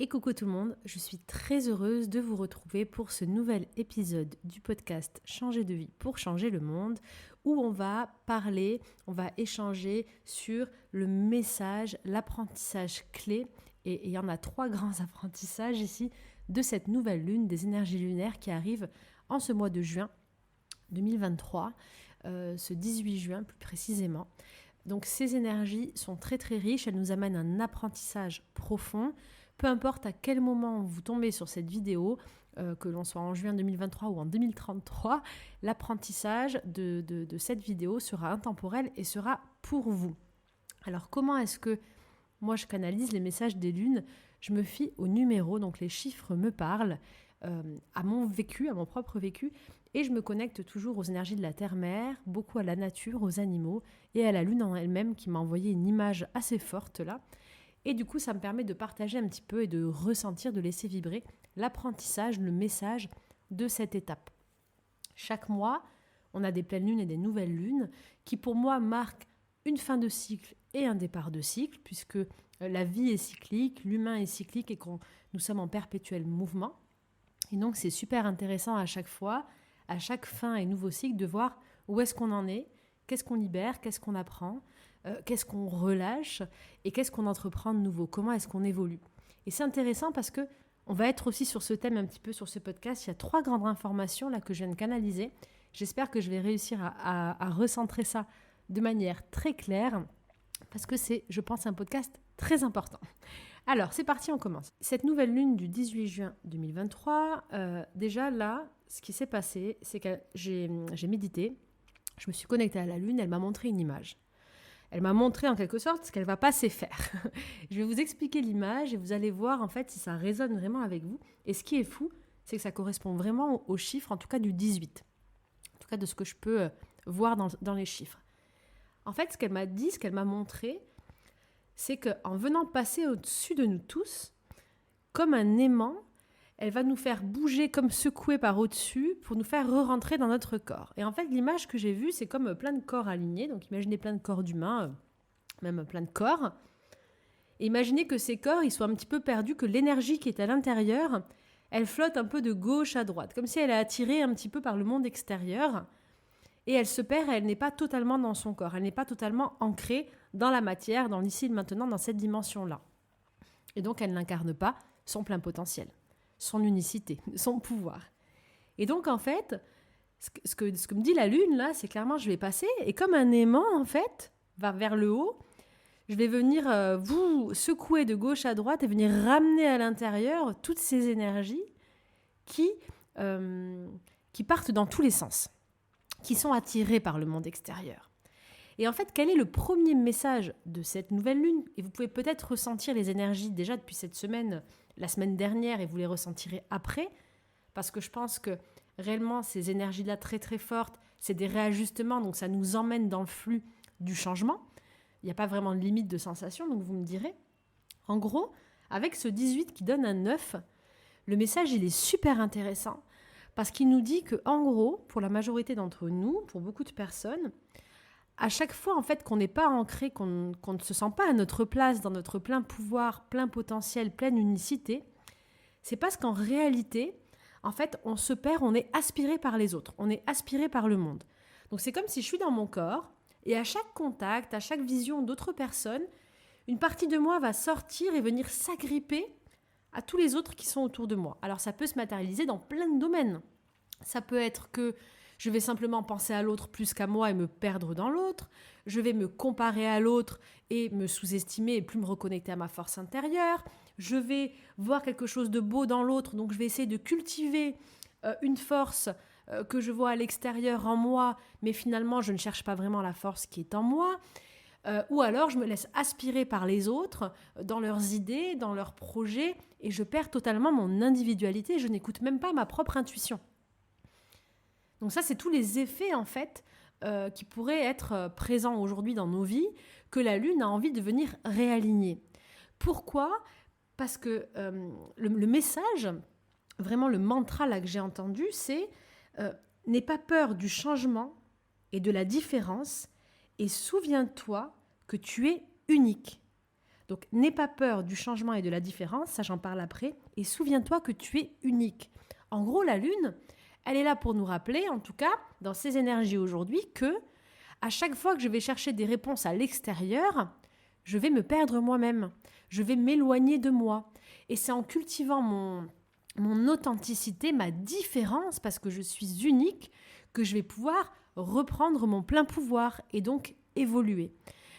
Et coucou tout le monde, je suis très heureuse de vous retrouver pour ce nouvel épisode du podcast Changer de vie pour changer le monde, où on va échanger sur le message, l'apprentissage clé, et il y en a 3 grands apprentissages ici, de cette nouvelle lune, des énergies lunaires qui arrivent en ce mois de juin 2023, ce 18 juin plus précisément. Donc ces énergies sont très très riches, elles nous amènent un apprentissage profond. Peu importe à quel moment vous tombez sur cette vidéo, que l'on soit en juin 2023 ou en 2033, l'apprentissage de cette vidéo sera intemporel et sera pour vous. Alors comment est-ce que moi je canalise les messages des lunes ? Je me fie aux numéros, donc les chiffres me parlent, à mon vécu, à mon propre vécu, et je me connecte toujours aux énergies de la terre-mère, beaucoup à la nature, aux animaux, et à la lune en elle-même qui m'a envoyé une image assez forte là. Et du coup, ça me permet de partager un petit peu et de ressentir, de laisser vibrer l'apprentissage, le message de cette étape. Chaque mois, on a des pleines lunes et des nouvelles lunes qui, pour moi, marquent une fin de cycle et un départ de cycle, puisque la vie est cyclique, l'humain est cyclique et que nous sommes en perpétuel mouvement. Et donc, c'est super intéressant à chaque fois, à chaque fin et nouveau cycle, de voir où est-ce qu'on en est, qu'est-ce qu'on libère, qu'est-ce qu'on apprend, qu'est-ce qu'on relâche et qu'est-ce qu'on entreprend de nouveau, comment est-ce qu'on évolue. Et c'est intéressant parce que on va être aussi sur ce thème un petit peu sur ce podcast. Il y a 3 grandes informations là que je viens de canaliser. J'espère que je vais réussir à recentrer ça de manière très claire parce que c'est, je pense, un podcast très important. Alors, c'est parti, on commence. Cette nouvelle lune du 18 juin 2023, déjà là, ce qui s'est passé, c'est que j'ai médité, je me suis connectée à la lune, elle m'a montré une image. Elle m'a montré en quelque sorte ce qu'elle va pas se faire. Je vais vous expliquer l'image et vous allez voir en fait si ça résonne vraiment avec vous. Et ce qui est fou, c'est que ça correspond vraiment au chiffre, en tout cas du 18. En tout cas de ce que je peux voir dans les chiffres. En fait, ce qu'elle m'a dit, ce qu'elle m'a montré, c'est qu'en venant passer au-dessus de nous tous, comme un aimant, elle va nous faire bouger comme secouer par au-dessus pour nous faire re-rentrer dans notre corps. Et en fait, l'image que j'ai vue, c'est comme plein de corps alignés. Donc imaginez plein de corps d'humains, même plein de corps. Et imaginez que ces corps, ils soient un petit peu perdus, que l'énergie qui est à l'intérieur, elle flotte un peu de gauche à droite, comme si elle est attirée un petit peu par le monde extérieur. Et elle se perd, elle n'est pas totalement dans son corps, elle n'est pas totalement ancrée dans la matière, dans l'ici et le maintenant, dans cette dimension-là. Et donc, elle n'incarne pas son plein potentiel, son unicité, son pouvoir. Et donc, en fait, ce que me dit la lune, là, c'est clairement, je vais passer, et comme un aimant, en fait, vers le haut, je vais venir vous secouer de gauche à droite et venir ramener à l'intérieur toutes ces énergies qui partent dans tous les sens, qui sont attirées par le monde extérieur. Et en fait, quel est le premier message de cette nouvelle lune ? Et vous pouvez peut-être ressentir les énergies déjà depuis cette semaine, la semaine dernière, et vous les ressentirez après, parce que je pense que réellement, ces énergies-là très très fortes, c'est des réajustements, donc ça nous emmène dans le flux du changement. Il n'y a pas vraiment de limite de sensation, donc vous me direz. En gros, avec ce 18 qui donne un 9, le message, il est super intéressant, parce qu'il nous dit que, en gros, pour la majorité d'entre nous, pour beaucoup de personnes, à chaque fois en fait qu'on n'est pas ancré, qu'on ne se sent pas à notre place, dans notre plein pouvoir, plein potentiel, pleine unicité, c'est parce qu'en réalité, en fait, on se perd, on est aspiré par les autres, on est aspiré par le monde. Donc c'est comme si je suis dans mon corps et à chaque contact, à chaque vision d'autres personnes, une partie de moi va sortir et venir s'agripper à tous les autres qui sont autour de moi. Alors ça peut se matérialiser dans plein de domaines. Ça peut être que je vais simplement penser à l'autre plus qu'à moi et me perdre dans l'autre. Je vais me comparer à l'autre et me sous-estimer et plus me reconnecter à ma force intérieure. Je vais voir quelque chose de beau dans l'autre, donc je vais essayer de cultiver une force que je vois à l'extérieur en moi, mais finalement je ne cherche pas vraiment la force qui est en moi. Ou alors je me laisse aspirer par les autres dans leurs idées, dans leurs projets, et je perds totalement mon individualité, je n'écoute même pas ma propre intuition. Donc ça, c'est tous les effets, en fait, qui pourraient être présents aujourd'hui dans nos vies, que la Lune a envie de venir réaligner. Pourquoi ? Parce que le message, vraiment le mantra là que j'ai entendu, c'est « N'aie pas peur du changement et de la différence, et souviens-toi que tu es unique. » Donc, n'aie pas peur du changement et de la différence, ça j'en parle après, et souviens-toi que tu es unique. En gros, la Lune, elle est là pour nous rappeler, en tout cas, dans ses énergies aujourd'hui, que à chaque fois que je vais chercher des réponses à l'extérieur, je vais me perdre moi-même, je vais m'éloigner de moi. Et c'est en cultivant mon authenticité, ma différence, parce que je suis unique, que je vais pouvoir reprendre mon plein pouvoir et donc évoluer.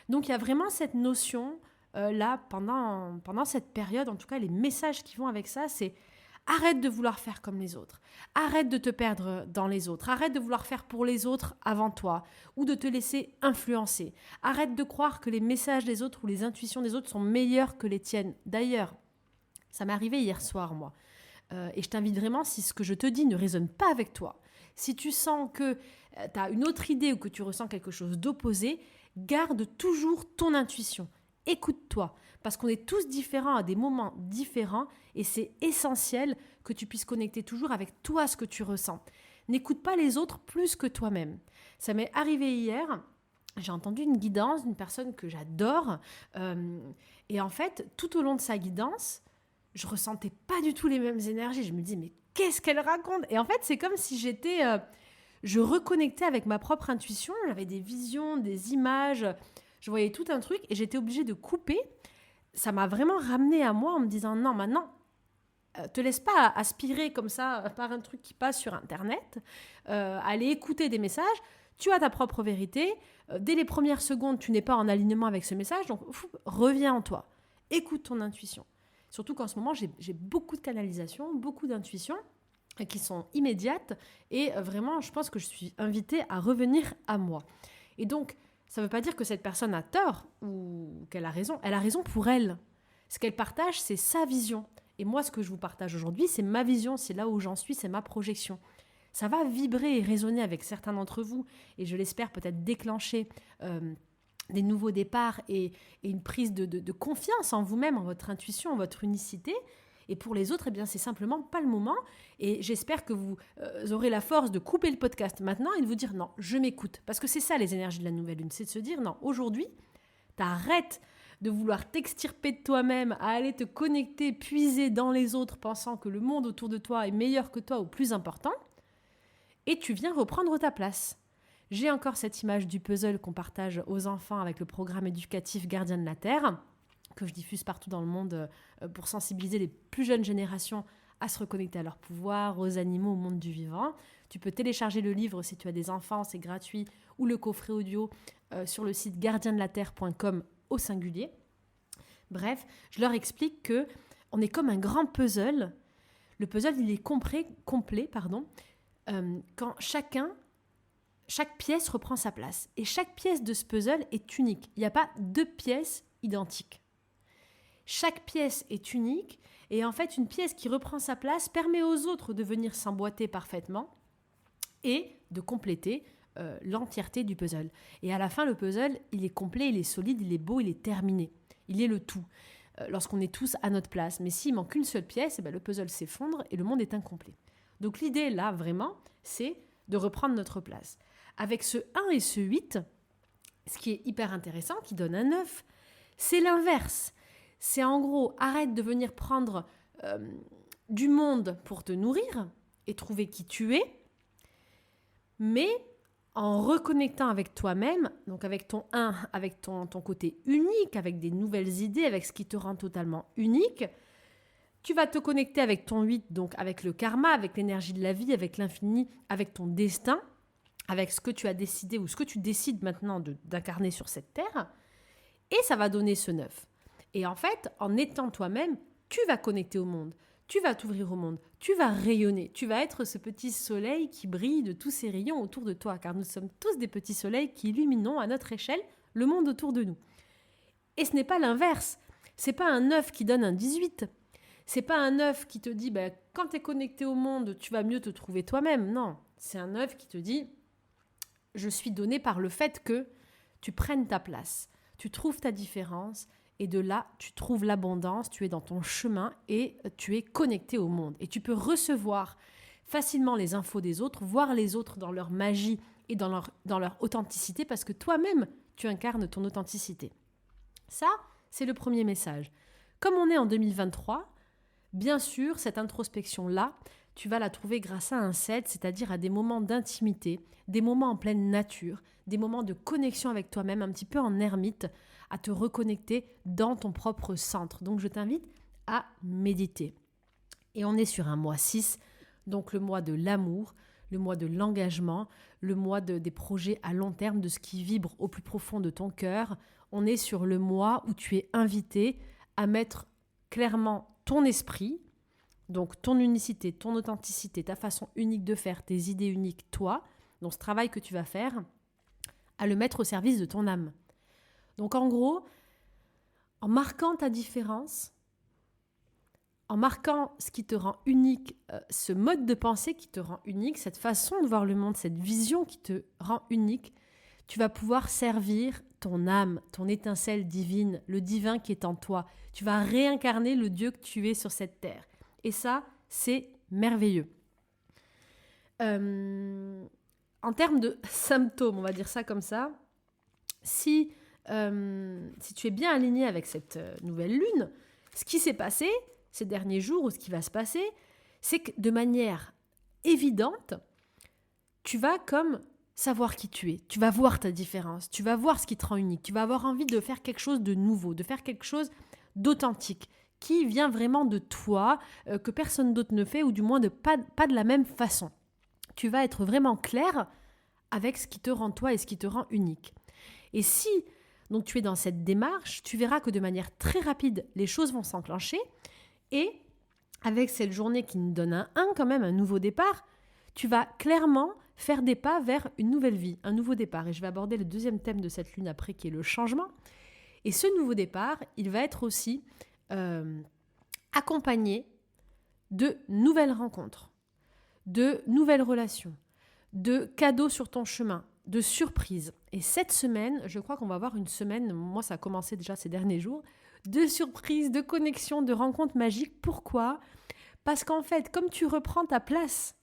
Donc il y a vraiment cette notion là, pendant cette période, en tout cas les messages qui vont avec ça, c'est arrête de vouloir faire comme les autres, arrête de te perdre dans les autres, arrête de vouloir faire pour les autres avant toi ou de te laisser influencer, arrête de croire que les messages des autres ou les intuitions des autres sont meilleurs que les tiennes. D'ailleurs, ça m'est arrivé hier soir, moi. Et je t'invite vraiment, si ce que je te dis ne résonne pas avec toi, si tu sens que tu as une autre idée ou que tu ressens quelque chose d'opposé, garde toujours ton intuition. Écoute-toi, parce qu'on est tous différents à des moments différents et c'est essentiel que tu puisses connecter toujours avec toi ce que tu ressens. N'écoute pas les autres plus que toi-même. Ça m'est arrivé hier, j'ai entendu une guidance d'une personne que j'adore et en fait, tout au long de sa guidance, je ressentais pas du tout les mêmes énergies. Je me dis, mais qu'est-ce qu'elle raconte? Et en fait, c'est comme si je reconnectais avec ma propre intuition. J'avais des visions, des images. Je voyais tout un truc et j'étais obligée de couper. Ça m'a vraiment ramenée à moi en me disant, non, maintenant, te laisse pas aspirer comme ça par un truc qui passe sur Internet. Aller écouter des messages. Tu as ta propre vérité. Dès les premières secondes, tu n'es pas en alignement avec ce message. Donc, reviens en toi. Écoute ton intuition. Surtout qu'en ce moment, j'ai beaucoup de canalisation, beaucoup d'intuitions qui sont immédiates. Et vraiment, je pense que je suis invitée à revenir à moi. Et donc, ça ne veut pas dire que cette personne a tort ou qu'elle a raison. Elle a raison pour elle. Ce qu'elle partage, c'est sa vision. Et moi, ce que je vous partage aujourd'hui, c'est ma vision, c'est là où j'en suis, c'est ma projection. Ça va vibrer et résonner avec certains d'entre vous. Et je l'espère peut-être déclencher des nouveaux départs et une prise de confiance en vous-même, en votre intuition, en votre unicité. Et pour les autres, eh bien, c'est simplement pas le moment. Et j'espère que vous aurez la force de couper le podcast maintenant et de vous dire non, je m'écoute. Parce que c'est ça les énergies de la nouvelle lune, c'est de se dire non, aujourd'hui, t'arrêtes de vouloir t'extirper de toi-même, à aller te connecter, puiser dans les autres, pensant que le monde autour de toi est meilleur que toi ou plus important. Et tu viens reprendre ta place. J'ai encore cette image du puzzle qu'on partage aux enfants avec le programme éducatif Gardien de la Terre, que je diffuse partout dans le monde pour sensibiliser les plus jeunes générations à se reconnecter à leur pouvoir, aux animaux, au monde du vivant. Tu peux télécharger le livre si tu as des enfants, c'est gratuit, ou le coffret audio sur le site gardiendelaterre.com au singulier. Bref, je leur explique que on est comme un grand puzzle. Le puzzle, il est complet, quand chaque pièce reprend sa place. Et chaque pièce de ce puzzle est unique. Il n'y a pas deux pièces identiques. Chaque pièce est unique et en fait, une pièce qui reprend sa place permet aux autres de venir s'emboîter parfaitement et de compléter l'entièreté du puzzle. Et à la fin, le puzzle, il est complet, il est solide, il est beau, il est terminé. Il est le tout, lorsqu'on est tous à notre place. Mais s'il manque une seule pièce, le puzzle s'effondre et le monde est incomplet. Donc l'idée, là, vraiment, c'est de reprendre notre place. Avec ce 1 et ce 8, ce qui est hyper intéressant, qui donne un 9, c'est l'inverse. C'est en gros, arrête de venir prendre du monde pour te nourrir et trouver qui tu es, mais en reconnectant avec toi-même, donc avec ton 1, avec ton côté unique, avec des nouvelles idées, avec ce qui te rend totalement unique, tu vas te connecter avec ton 8, donc avec le karma, avec l'énergie de la vie, avec l'infini, avec ton destin, avec ce que tu as décidé ou ce que tu décides maintenant d'incarner sur cette terre, et ça va donner ce 9. Et en fait, en étant toi-même, tu vas connecter au monde, tu vas t'ouvrir au monde, tu vas rayonner, tu vas être ce petit soleil qui brille de tous ces rayons autour de toi, car nous sommes tous des petits soleils qui illuminons à notre échelle le monde autour de nous. Et ce n'est pas l'inverse, c'est pas un 9 qui donne un 18, c'est pas un 9 qui te dit quand tu es connecté au monde, tu vas mieux te trouver toi-même. Non, c'est un 9 qui te dit je suis donné par le fait que tu prennes ta place, tu trouves ta différence et de là, tu trouves l'abondance, tu es dans ton chemin et tu es connecté au monde. Et tu peux recevoir facilement les infos des autres, voir les autres dans leur magie et dans leur authenticité parce que toi-même, tu incarnes ton authenticité. Ça, c'est le premier message. Comme on est en 2023, bien sûr, cette introspection-là, tu vas la trouver grâce à un set, c'est-à-dire à des moments d'intimité, des moments en pleine nature, des moments de connexion avec toi-même, un petit peu en ermite, à te reconnecter dans ton propre centre. Donc, je t'invite à méditer. Et on est sur un mois 6, donc le mois de l'amour, le mois de l'engagement, le mois des projets à long terme, de ce qui vibre au plus profond de ton cœur. On est sur le mois où tu es invité à mettre clairement ton esprit, donc ton unicité, ton authenticité, ta façon unique de faire, tes idées uniques, toi, donc ce travail que tu vas faire, à le mettre au service de ton âme. Donc en gros, en marquant ta différence, en marquant ce qui te rend unique, ce mode de pensée qui te rend unique, cette façon de voir le monde, cette vision qui te rend unique, tu vas pouvoir servir ton âme, ton étincelle divine, le divin qui est en toi. Tu vas réincarner le Dieu que tu es sur cette terre. Et ça, c'est merveilleux. En termes de symptômes, on va dire ça comme ça, si tu es bien aligné avec cette nouvelle lune, ce qui s'est passé ces derniers jours ou ce qui va se passer, c'est que de manière évidente, tu vas comme savoir qui tu es. Tu vas voir ta différence, tu vas voir ce qui te rend unique, tu vas avoir envie de faire quelque chose de nouveau, de faire quelque chose d'authentique, qui vient vraiment de toi, que personne d'autre ne fait, ou du moins pas de la même façon. Tu vas être vraiment clair avec ce qui te rend toi et ce qui te rend unique. Et si donc tu es dans cette démarche, tu verras que de manière très rapide, les choses vont s'enclencher. Et avec cette journée qui nous donne quand même un nouveau départ, tu vas clairement faire des pas vers une nouvelle vie, un nouveau départ. Et je vais aborder le deuxième thème de cette lune après, qui est le changement. Et ce nouveau départ, il va être aussi accompagné de nouvelles rencontres, de nouvelles relations, de cadeaux sur ton chemin, de surprises. Et cette semaine, je crois qu'on va avoir une semaine, moi ça a commencé déjà ces derniers jours, de surprises, de connexions, de rencontres magiques. Pourquoi ? Parce qu'en fait, comme tu reprends ta place,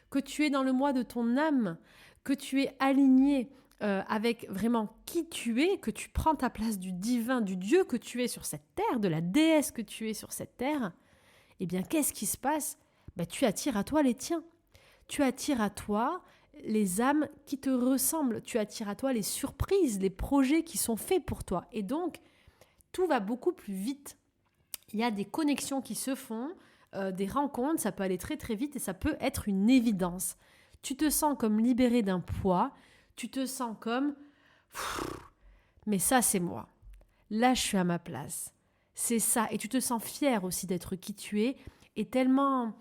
que tu es dans le mois de ton âme, que tu es aligné avec vraiment qui tu es, que tu prends ta place du divin, du Dieu que tu es sur cette terre, de la déesse que tu es sur cette terre, eh bien, qu'est-ce qui se passe ? Tu attires à toi les tiens. Tu attires à toi les âmes qui te ressemblent. Tu attires à toi les surprises, les projets qui sont faits pour toi. Et donc, tout va beaucoup plus vite. Il y a des connexions qui se font, des rencontres, ça peut aller très très vite et ça peut être une évidence. Tu te sens comme libéré d'un poids, tu te sens comme mais ça c'est moi. Là je suis à ma place. C'est ça. Et tu te sens fier aussi d'être qui tu es et tellement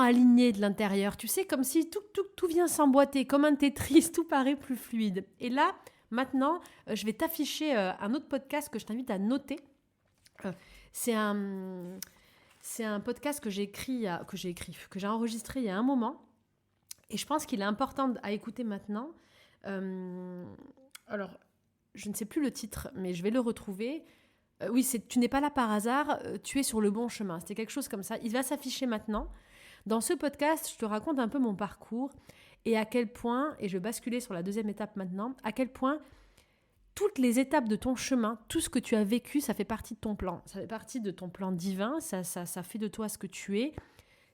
aligné de l'intérieur. Tu sais, comme si tout vient s'emboîter, comme un Tetris, tout paraît plus fluide. Et là, maintenant, je vais t'afficher un autre podcast que je t'invite à noter. C'est un podcast que j'ai enregistré il y a un moment. Et je pense qu'il est important à écouter maintenant. Alors, je ne sais plus le titre, mais je vais le retrouver. Oui, c'est « Tu n'es pas là par hasard, tu es sur le bon chemin ». C'était quelque chose comme ça. Il va s'afficher maintenant. Dans ce podcast, je te raconte un peu mon parcours et à quel point, et je vais basculer sur la deuxième étape maintenant, à quel point toutes les étapes de ton chemin, tout ce que tu as vécu, ça fait partie de ton plan. Ça fait partie de ton plan divin, ça fait de toi ce que tu es.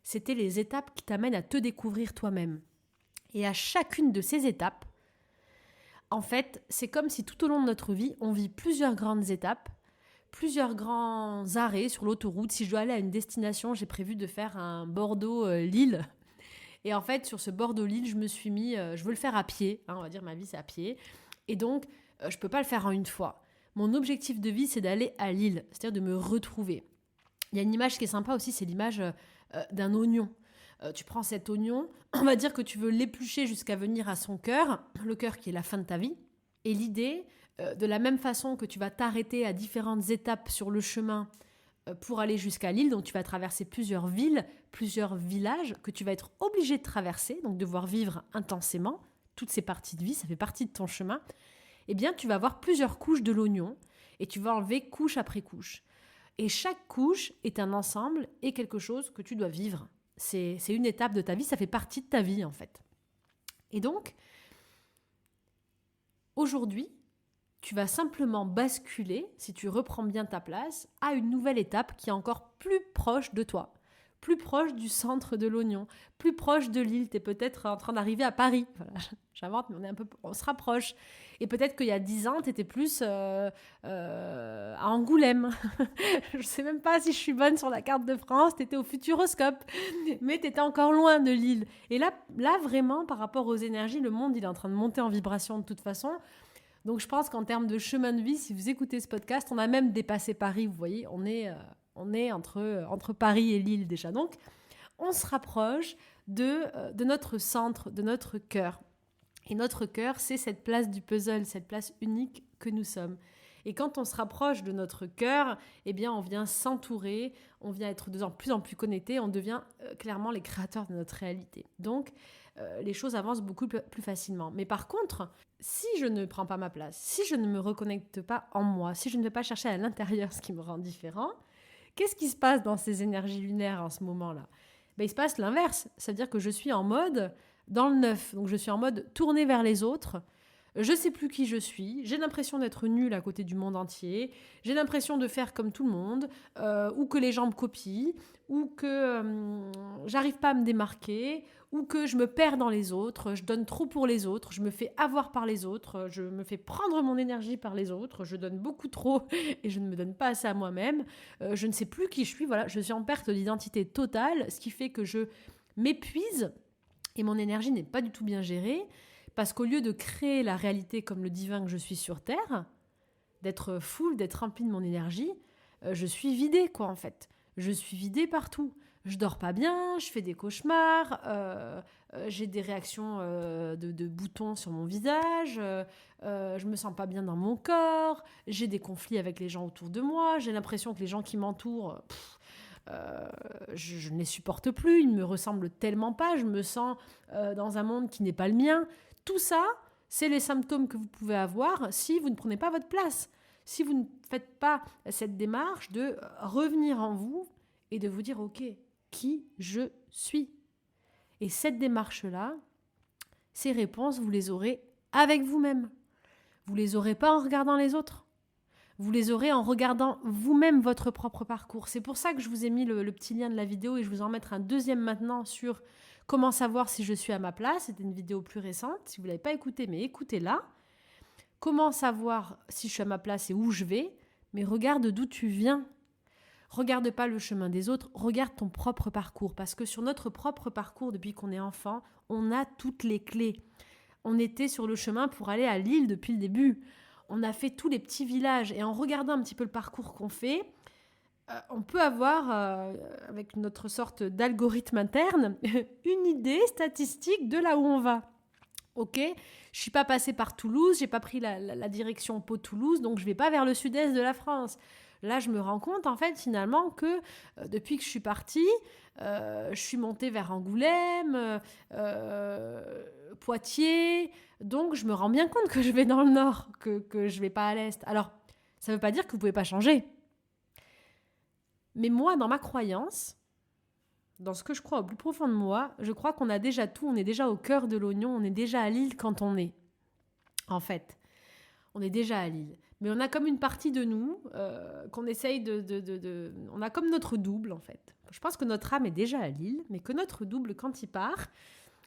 C'était les étapes qui t'amènent à te découvrir toi-même. Et à chacune de ces étapes, en fait, c'est comme si tout au long de notre vie, on vit plusieurs grandes étapes, plusieurs grands arrêts sur l'autoroute. Si je dois aller à une destination, j'ai prévu de faire un Bordeaux-Lille. Et en fait, sur ce Bordeaux-Lille, je me suis mis, je veux le faire à pied. On va dire, ma vie, c'est à pied. Et donc, je ne peux pas le faire en une fois. Mon objectif de vie, c'est d'aller à Lille, c'est-à-dire de me retrouver. Il y a une image qui est sympa aussi, c'est l'image d'un oignon. Tu prends cet oignon, on va dire que tu veux l'éplucher jusqu'à venir à son cœur, le cœur qui est la fin de ta vie. Et l'idée, de la même façon que tu vas t'arrêter à différentes étapes sur le chemin pour aller jusqu'à Lille, donc tu vas traverser plusieurs villes, plusieurs villages que tu vas être obligé de traverser, donc devoir vivre intensément. Toutes ces parties de vie, ça fait partie de ton chemin. Eh bien, tu vas avoir plusieurs couches de l'oignon et tu vas enlever couche après couche. Et chaque couche est un ensemble et quelque chose que tu dois vivre. C'est une étape de ta vie, ça fait partie de ta vie en fait. Et donc, aujourd'hui, tu vas simplement basculer, si tu reprends bien ta place, à une nouvelle étape qui est encore plus proche de toi, plus proche du centre de l'oignon, plus proche de l'île. Tu es peut-être en train d'arriver à Paris. Voilà, j'invente, mais on se rapproche. Et peut-être qu'il y a 10 ans, tu étais plus à Angoulême. Je ne sais même pas si je suis bonne sur la carte de France. Tu étais au Futuroscope, mais tu étais encore loin de l'île. Et là, vraiment, par rapport aux énergies, le monde, il est en train de monter en vibration de toute façon. Donc, je pense qu'en termes de chemin de vie, si vous écoutez ce podcast, on a même dépassé Paris, vous voyez, on est entre Paris et Lille déjà. Donc, on se rapproche de notre centre, de notre cœur. Et notre cœur, c'est cette place du puzzle, cette place unique que nous sommes. Et quand on se rapproche de notre cœur, eh bien, on vient s'entourer, on vient être de plus en plus connecté, on devient clairement les créateurs de notre réalité. Donc, les choses avancent beaucoup plus facilement. Mais par contre, si je ne prends pas ma place, si je ne me reconnecte pas en moi, si je ne vais pas chercher à l'intérieur ce qui me rend différent, qu'est-ce qui se passe dans ces énergies lunaires en ce moment-là ? Il se passe l'inverse. C'est-à-dire que je suis en mode dans le neuf. Donc je suis en mode tournée vers les autres. Je ne sais plus qui je suis. J'ai l'impression d'être nulle à côté du monde entier. J'ai l'impression de faire comme tout le monde, ou que les gens me copient, ou que j'arrive pas à me démarquer, ou que je me perds dans les autres, je donne trop pour les autres, je me fais avoir par les autres, je me fais prendre mon énergie par les autres, je donne beaucoup trop et je ne me donne pas assez à moi-même, je ne sais plus qui je suis, voilà, je suis en perte d'identité totale, ce qui fait que je m'épuise et mon énergie n'est pas du tout bien gérée, parce qu'au lieu de créer la réalité comme le divin que je suis sur Terre, d'être full, d'être remplie de mon énergie, je suis vidée, quoi, en fait. Je suis vidée partout. Je dors pas bien, je fais des cauchemars, j'ai des réactions de boutons sur mon visage, je me sens pas bien dans mon corps, j'ai des conflits avec les gens autour de moi, j'ai l'impression que les gens qui m'entourent, je ne les supporte plus, ils ne me ressemblent tellement pas, je me sens dans un monde qui n'est pas le mien. Tout ça, c'est les symptômes que vous pouvez avoir si vous ne prenez pas votre place, si vous ne faites pas cette démarche de revenir en vous et de vous dire « Ok, qui je suis ?» Et cette démarche-là, ces réponses, vous les aurez avec vous-même. Vous les aurez pas en regardant les autres. Vous les aurez en regardant vous-même votre propre parcours. C'est pour ça que je vous ai mis le petit lien de la vidéo et je vous en mettre un deuxième maintenant sur comment savoir si je suis à ma place. C'était une vidéo plus récente. Si vous ne l'avez pas écoutée, mais écoutez-la. Comment savoir si je suis à ma place et où je vais ? Mais regarde d'où tu viens. Regarde pas le chemin des autres, regarde ton propre parcours. Parce que sur notre propre parcours, depuis qu'on est enfant, on a toutes les clés. On était sur le chemin pour aller à Lille depuis le début. On a fait tous les petits villages. Et en regardant un petit peu le parcours qu'on fait, on peut avoir, avec notre sorte d'algorithme interne, une idée statistique de là où on va. Ok, je suis pas passée par Toulouse, j'ai pas pris la direction Pau-Toulouse, donc je vais pas vers le sud-est de la France. Là, je me rends compte, en fait, finalement, que depuis que je suis partie, je suis montée vers Angoulême, Poitiers. Donc, je me rends bien compte que je vais dans le nord, que je vais pas à l'est. Alors, ça veut pas dire que vous pouvez pas changer. Mais moi, dans ma croyance, dans ce que je crois au plus profond de moi, je crois qu'on a déjà tout, on est déjà au cœur de l'oignon, on est déjà à Lille quand on est. En fait, on est déjà à Lille. Mais on a comme une partie de nous qu'on essaye on a comme notre double, en fait. Je pense que notre âme est déjà à Lille, mais que notre double, quand il part,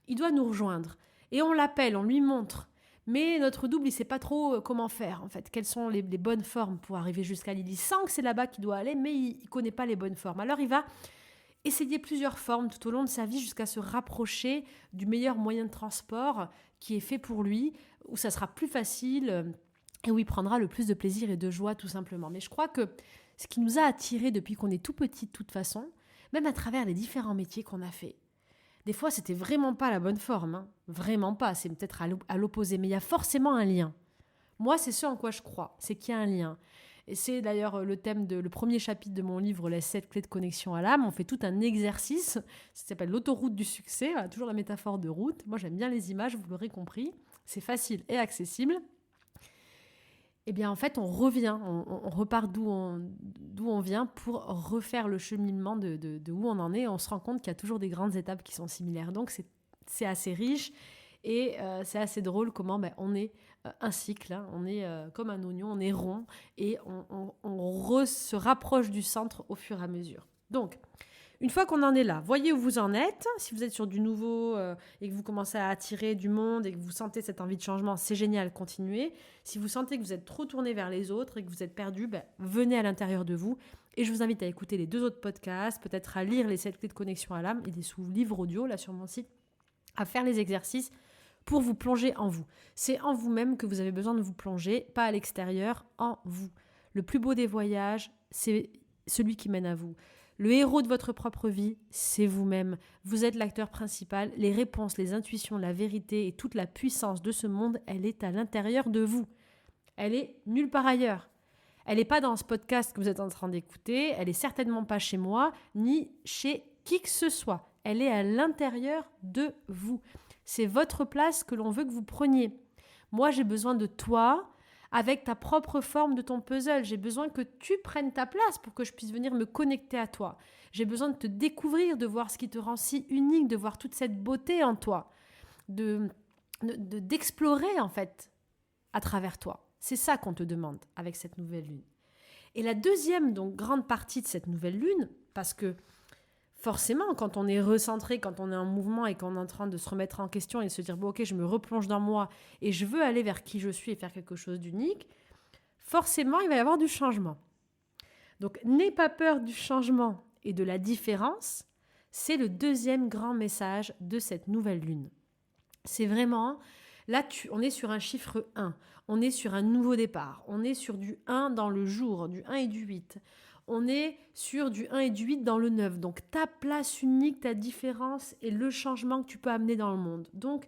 il doit nous rejoindre. Et on l'appelle, on lui montre. Mais notre double, il ne sait pas trop comment faire, en fait. Quelles sont les bonnes formes pour arriver jusqu'à Lille. Il sent que c'est là-bas qu'il doit aller, mais il ne connaît pas les bonnes formes. Alors, il va essayer plusieurs formes tout au long de sa vie jusqu'à se rapprocher du meilleur moyen de transport qui est fait pour lui, où ça sera plus facile et où il prendra le plus de plaisir et de joie tout simplement. Mais je crois que ce qui nous a attirés depuis qu'on est tout petit de toute façon, même à travers les différents métiers qu'on a fait, des fois c'était vraiment pas la bonne forme, hein. Vraiment pas, c'est peut-être à l'opposé, mais il y a forcément un lien. Moi, c'est ce en quoi je crois, c'est qu'il y a un lien. Et c'est d'ailleurs le thème le premier chapitre de mon livre, Les 7 clés de connexion à l'âme. On fait tout un exercice, ça s'appelle l'autoroute du succès, voilà, toujours la métaphore de route. Moi, j'aime bien les images, vous l'aurez compris. C'est facile et accessible. Eh bien, en fait, on revient, on repart d'où on vient pour refaire le cheminement de où on en est. On se rend compte qu'il y a toujours des grandes étapes qui sont similaires. Donc, c'est assez riche. Et c'est assez drôle comment on est un cycle, hein, on est comme un oignon, on est rond et on se rapproche du centre au fur et à mesure. Donc, une fois qu'on en est là, voyez où vous en êtes. Si vous êtes sur du nouveau et que vous commencez à attirer du monde et que vous sentez cette envie de changement, c'est génial, continuez. Si vous sentez que vous êtes trop tourné vers les autres et que vous êtes perdu, venez à l'intérieur de vous. Et je vous invite à écouter les 2 autres podcasts, peut-être à lire les 7 clés de connexion à l'âme et des sous-livres audio là sur mon site, à faire les exercices pour vous plonger en vous. C'est en vous-même que vous avez besoin de vous plonger, pas à l'extérieur, en vous. Le plus beau des voyages, c'est celui qui mène à vous. Le héros de votre propre vie, c'est vous-même. Vous êtes l'acteur principal. Les réponses, les intuitions, la vérité et toute la puissance de ce monde, elle est à l'intérieur de vous. Elle est nulle part ailleurs. Elle n'est pas dans ce podcast que vous êtes en train d'écouter. Elle n'est certainement pas chez moi, ni chez qui que ce soit. Elle est à l'intérieur de vous. C'est votre place que l'on veut que vous preniez. Moi, j'ai besoin de toi avec ta propre forme de ton puzzle. J'ai besoin que tu prennes ta place pour que je puisse venir me connecter à toi. J'ai besoin de te découvrir, de voir ce qui te rend si unique, de voir toute cette beauté en toi, d'explorer en fait à travers toi. C'est ça qu'on te demande avec cette nouvelle lune. Et la deuxième donc grande partie de cette nouvelle lune, parce que forcément, quand on est recentré, quand on est en mouvement et qu'on est en train de se remettre en question et de se dire « bon, ok, je me replonge dans moi et je veux aller vers qui je suis et faire quelque chose d'unique », forcément, il va y avoir du changement. Donc, n'aie pas peur du changement et de la différence. C'est le deuxième grand message de cette nouvelle lune. C'est vraiment, là, on est sur un chiffre 1. On est sur un nouveau départ. On est sur du 1 dans le jour, du 1 et du 8. On est sur du 1 et du 8 dans le 9. Donc, ta place unique, ta différence et le changement que tu peux amener dans le monde. Donc,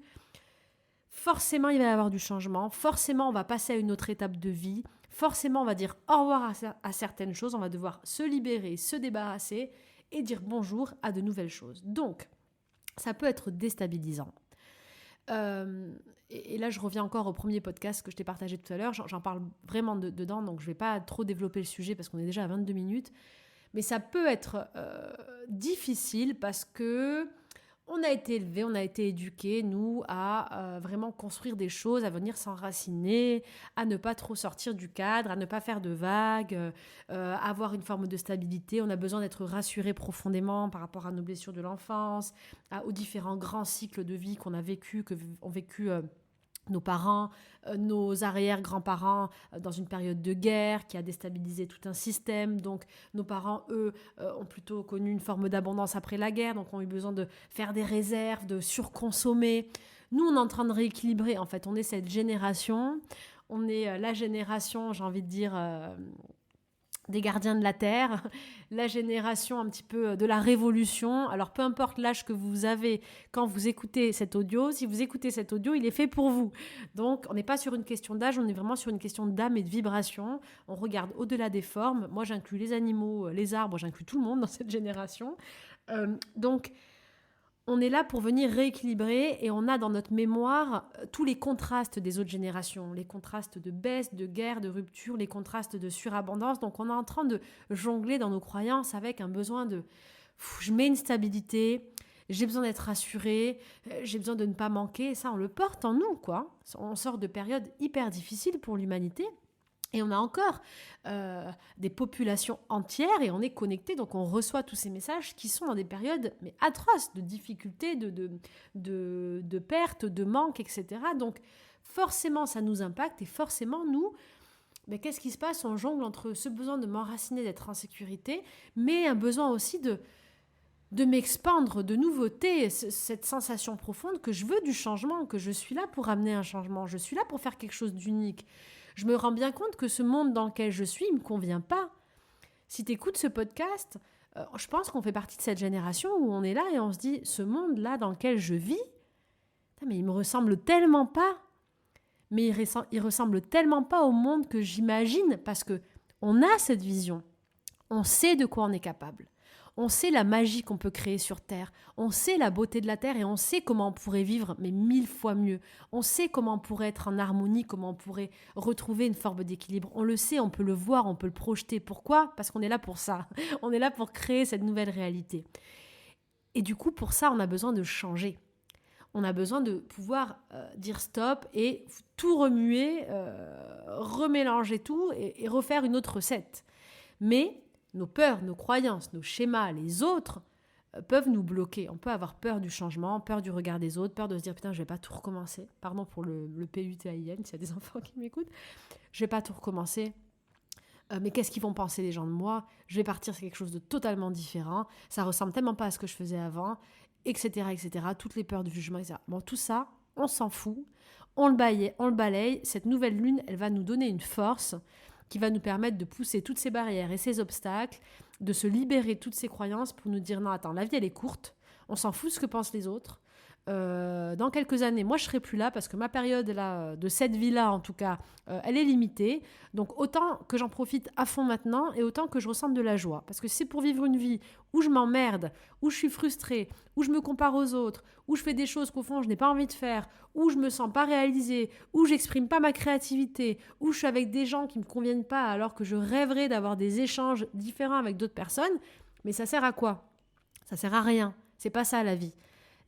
forcément, il va y avoir du changement. Forcément, on va passer à une autre étape de vie. Forcément, on va dire au revoir à certaines choses. On va devoir se libérer, se débarrasser et dire bonjour à de nouvelles choses. Donc, ça peut être déstabilisant. Et là, je reviens encore au premier podcast que je t'ai partagé tout à l'heure. J'en parle vraiment dedans, donc je ne vais pas trop développer le sujet parce qu'on est déjà à 22 minutes. Mais ça peut être difficile parce que on a été élevés, on a été éduqués, nous, à vraiment construire des choses, à venir s'enraciner, à ne pas trop sortir du cadre, à ne pas faire de vagues, avoir une forme de stabilité. On a besoin d'être rassuré profondément par rapport à nos blessures de l'enfance, aux différents grands cycles de vie qu'on a vécu, qu'ont vécu nos parents, nos arrière-grands-parents dans une période de guerre qui a déstabilisé tout un système. Donc, nos parents, eux, ont plutôt connu une forme d'abondance après la guerre, donc ont eu besoin de faire des réserves, de surconsommer. Nous, on est en train de rééquilibrer. En fait, on est cette génération. On est la génération, j'ai envie de dire, des gardiens de la Terre, la génération un petit peu de la révolution. Alors, peu importe l'âge que vous avez quand vous écoutez cet audio, si vous écoutez cet audio, il est fait pour vous. Donc, on n'est pas sur une question d'âge, on est vraiment sur une question d'âme et de vibration. On regarde au-delà des formes. Moi, j'inclus les animaux, les arbres, j'inclus tout le monde dans cette génération. Donc, on est là pour venir rééquilibrer et on a dans notre mémoire tous les contrastes des autres générations, les contrastes de baisse, de guerre, de rupture, les contrastes de surabondance. Donc on est en train de jongler dans nos croyances avec un besoin de je mets une stabilité, j'ai besoin d'être rassurée, j'ai besoin de ne pas manquer. Et ça, on le porte en nous, quoi. On sort de périodes hyper difficiles pour l'humanité. Et on a encore des populations entières et on est connecté, donc on reçoit tous ces messages qui sont dans des périodes mais atroces de difficultés, de pertes, de manques, etc. Donc forcément ça nous impacte et forcément nous, mais qu'est-ce qui se passe? On jongle entre ce besoin de m'enraciner, d'être en sécurité, mais un besoin aussi de m'expandre, de nouveauté, cette sensation profonde que je veux du changement, que je suis là pour amener un changement, je suis là pour faire quelque chose d'unique. Je me rends bien compte que ce monde dans lequel je suis ne me convient pas. Si tu écoutes ce podcast, je pense qu'on fait partie de cette génération où on est là et on se dit, ce monde-là dans lequel je vis, mais il me ressemble tellement pas. Mais il ressemble tellement pas au monde que j'imagine parce que on a cette vision. On sait de quoi on est capable. On sait la magie qu'on peut créer sur Terre. On sait la beauté de la Terre et on sait comment on pourrait vivre, mais 1000 fois mieux. On sait comment on pourrait être en harmonie, comment on pourrait retrouver une forme d'équilibre. On le sait, on peut le voir, on peut le projeter. Pourquoi? Parce qu'on est là pour ça. On est là pour créer cette nouvelle réalité. Et du coup, pour ça, on a besoin de changer. on a besoin de pouvoir dire stop et tout remuer, remélanger tout et refaire une autre recette. Mais nos peurs, nos croyances, nos schémas, les autres peuvent nous bloquer. On peut avoir peur du changement, peur du regard des autres, peur de se dire putain, je vais pas tout recommencer. Pardon pour le PUTAIN, s'il y a des enfants qui m'écoutent. Je vais pas tout recommencer. Mais qu'est-ce qu'ils vont penser les gens de moi? Je vais partir sur quelque chose de totalement différent. Ça ressemble tellement pas à ce que je faisais avant, etc., etc. Toutes les peurs du jugement, etc. Bon, tout ça, on s'en fout. On le balaye. Cette nouvelle lune, elle va nous donner une force qui va nous permettre de pousser toutes ces barrières et ces obstacles, de se libérer de toutes ces croyances pour nous dire non, attends, la vie, elle est courte. On s'en fout de ce que pensent les autres. Dans quelques années, moi je serai plus là parce que ma période là, de cette vie-là en tout cas, elle est limitée. Donc autant que j'en profite à fond maintenant et autant que je ressente de la joie. Parce que c'est pour vivre une vie où je m'emmerde, où je suis frustrée, où je me compare aux autres, où je fais des choses qu'au fond je n'ai pas envie de faire, où je me sens pas réalisée, où j'exprime pas ma créativité, où je suis avec des gens qui me conviennent pas alors que je rêverais d'avoir des échanges différents avec d'autres personnes. Mais ça sert à quoi? Ça sert à rien. C'est pas ça la vie.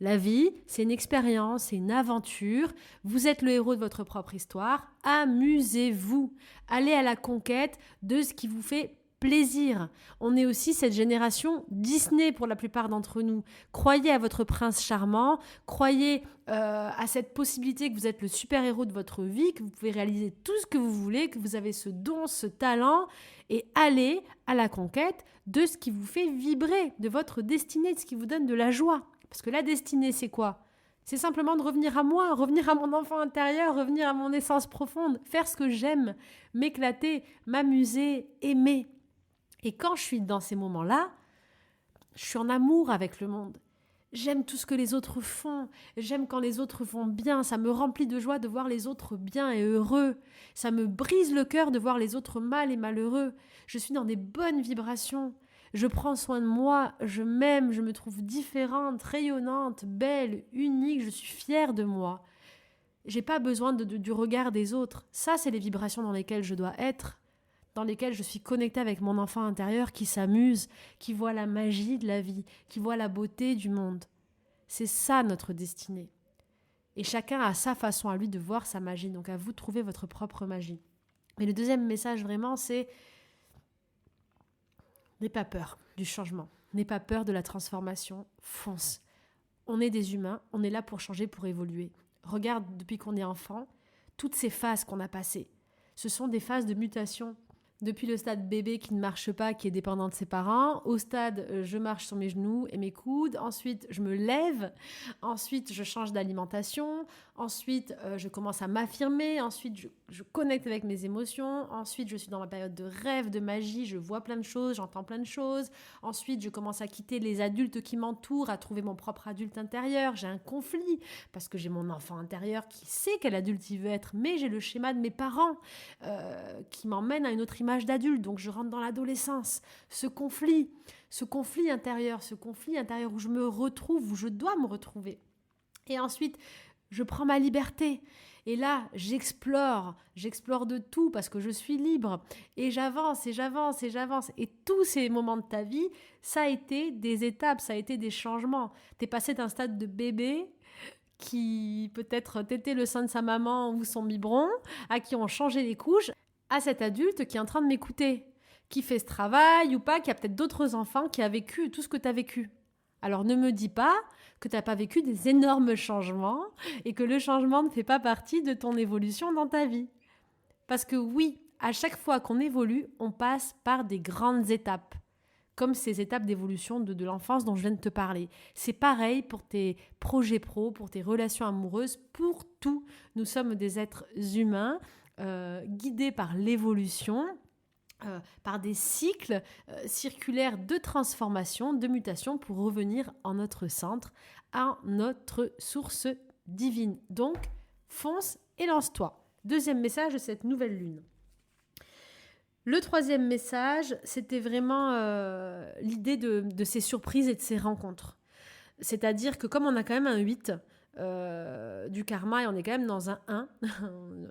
La vie, c'est une expérience, c'est une aventure. Vous êtes le héros de votre propre histoire. Amusez-vous. Allez à la conquête de ce qui vous fait plaisir. On est aussi cette génération Disney pour la plupart d'entre nous. Croyez à votre prince charmant. Croyez à cette possibilité que vous êtes le super-héros de votre vie, que vous pouvez réaliser tout ce que vous voulez, que vous avez ce don, ce talent. Et allez à la conquête de ce qui vous fait vibrer, de votre destinée, de ce qui vous donne de la joie. Parce que la destinée, c'est quoi? C'est simplement de revenir à moi, revenir à mon enfant intérieur, revenir à mon essence profonde, faire ce que j'aime, m'éclater, m'amuser, aimer. Et quand je suis dans ces moments-là, je suis en amour avec le monde. J'aime tout ce que les autres font. J'aime quand les autres vont bien. Ça me remplit de joie de voir les autres bien et heureux. Ça me brise le cœur de voir les autres mal et malheureux. Je suis dans des bonnes vibrations. Je prends soin de moi, je m'aime, je me trouve différente, rayonnante, belle, unique, je suis fière de moi. J'ai pas besoin du regard des autres. Ça, c'est les vibrations dans lesquelles je dois être, dans lesquelles je suis connectée avec mon enfant intérieur qui s'amuse, qui voit la magie de la vie, qui voit la beauté du monde. C'est ça notre destinée. Et chacun a sa façon à lui de voir sa magie, donc à vous de trouver votre propre magie. Mais le deuxième message vraiment, c'est n'aie pas peur du changement, n'aie pas peur de la transformation, fonce. On est des humains, on est là pour changer, pour évoluer. Regarde, depuis qu'on est enfant, toutes ces phases qu'on a passées, ce sont des phases de mutation. Depuis le stade bébé qui ne marche pas, qui est dépendant de ses parents, au stade je marche sur mes genoux et mes coudes, ensuite je me lève, ensuite je change d'alimentation, ensuite je commence à m'affirmer, ensuite je connecte avec mes émotions, ensuite je suis dans ma période de rêve, de magie, je vois plein de choses, j'entends plein de choses, ensuite je commence à quitter les adultes qui m'entourent, à trouver mon propre adulte intérieur, j'ai un conflit parce que j'ai mon enfant intérieur qui sait quel adulte il veut être, mais j'ai le schéma de mes parents qui m'emmène à une autre image d'adulte, donc je rentre dans l'adolescence, ce conflit intérieur où je me retrouve, où je dois me retrouver. Et ensuite, je prends ma liberté. Et là, j'explore de tout parce que je suis libre. Et j'avance. Et tous ces moments de ta vie, ça a été des étapes, ça a été des changements. T'es passé d'un stade de bébé qui peut-être tétait le sein de sa maman ou son biberon, à qui on changeait les couches, à cet adulte qui est en train de m'écouter, qui fait ce travail ou pas, qui a peut-être d'autres enfants, qui a vécu tout ce que tu as vécu. Alors ne me dis pas que tu n'as pas vécu des énormes changements et que le changement ne fait pas partie de ton évolution dans ta vie. Parce que oui, à chaque fois qu'on évolue, on passe par des grandes étapes, comme ces étapes d'évolution de l'enfance dont je viens de te parler. C'est pareil pour tes projets pro, pour tes relations amoureuses, pour tout. Nous sommes des êtres humains guidés par l'évolution, par des cycles circulaires de transformation, de mutation pour revenir en notre centre, à notre source divine. Donc, fonce et lance-toi. Deuxième message de cette nouvelle lune. Le troisième message, c'était vraiment l'idée de ces surprises et de ces rencontres. C'est-à-dire que comme on a quand même un 8, du karma et on est quand même dans un 1,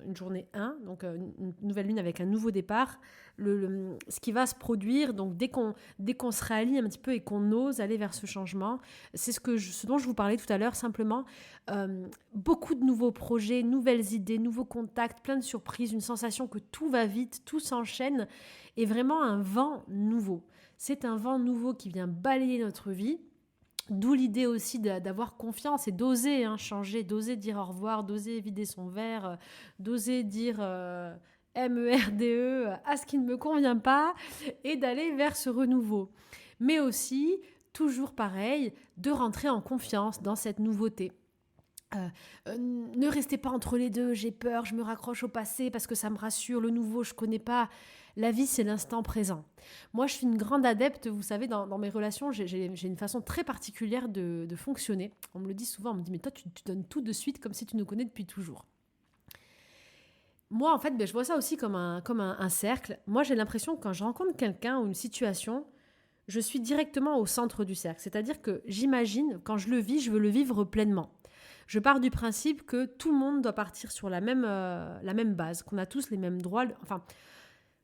une journée 1, donc une nouvelle lune avec un nouveau départ. Ce qui va se produire, donc dès qu'on se réaligne un petit peu et qu'on ose aller vers ce changement, c'est ce dont je vous parlais tout à l'heure, simplement beaucoup de nouveaux projets, nouvelles idées, nouveaux contacts, plein de surprises, une sensation que tout va vite, tout s'enchaîne et vraiment un vent nouveau. C'est un vent nouveau qui vient balayer notre vie. D'où l'idée aussi d'avoir confiance et d'oser changer, d'oser dire au revoir, d'oser vider son verre, d'oser dire MERDE à ce qui ne me convient pas et d'aller vers ce renouveau. Mais aussi, toujours pareil, de rentrer en confiance dans cette nouveauté. Ne restez pas entre les deux, j'ai peur, je me raccroche au passé parce que ça me rassure, le nouveau je connais pas. La vie c'est l'instant présent. Moi je suis une grande adepte, vous savez, dans mes relations j'ai une façon très particulière de fonctionner. On me le dit souvent, on me dit mais toi tu donnes tout de suite comme si tu nous connais depuis toujours. Moi en fait je vois ça aussi comme un cercle. Moi j'ai l'impression que quand je rencontre quelqu'un ou une situation, je suis directement au centre du cercle. C'est-à-dire que j'imagine, quand je le vis, je veux le vivre pleinement. Je pars du principe que tout le monde doit partir sur la même base, qu'on a tous les mêmes droits. Enfin,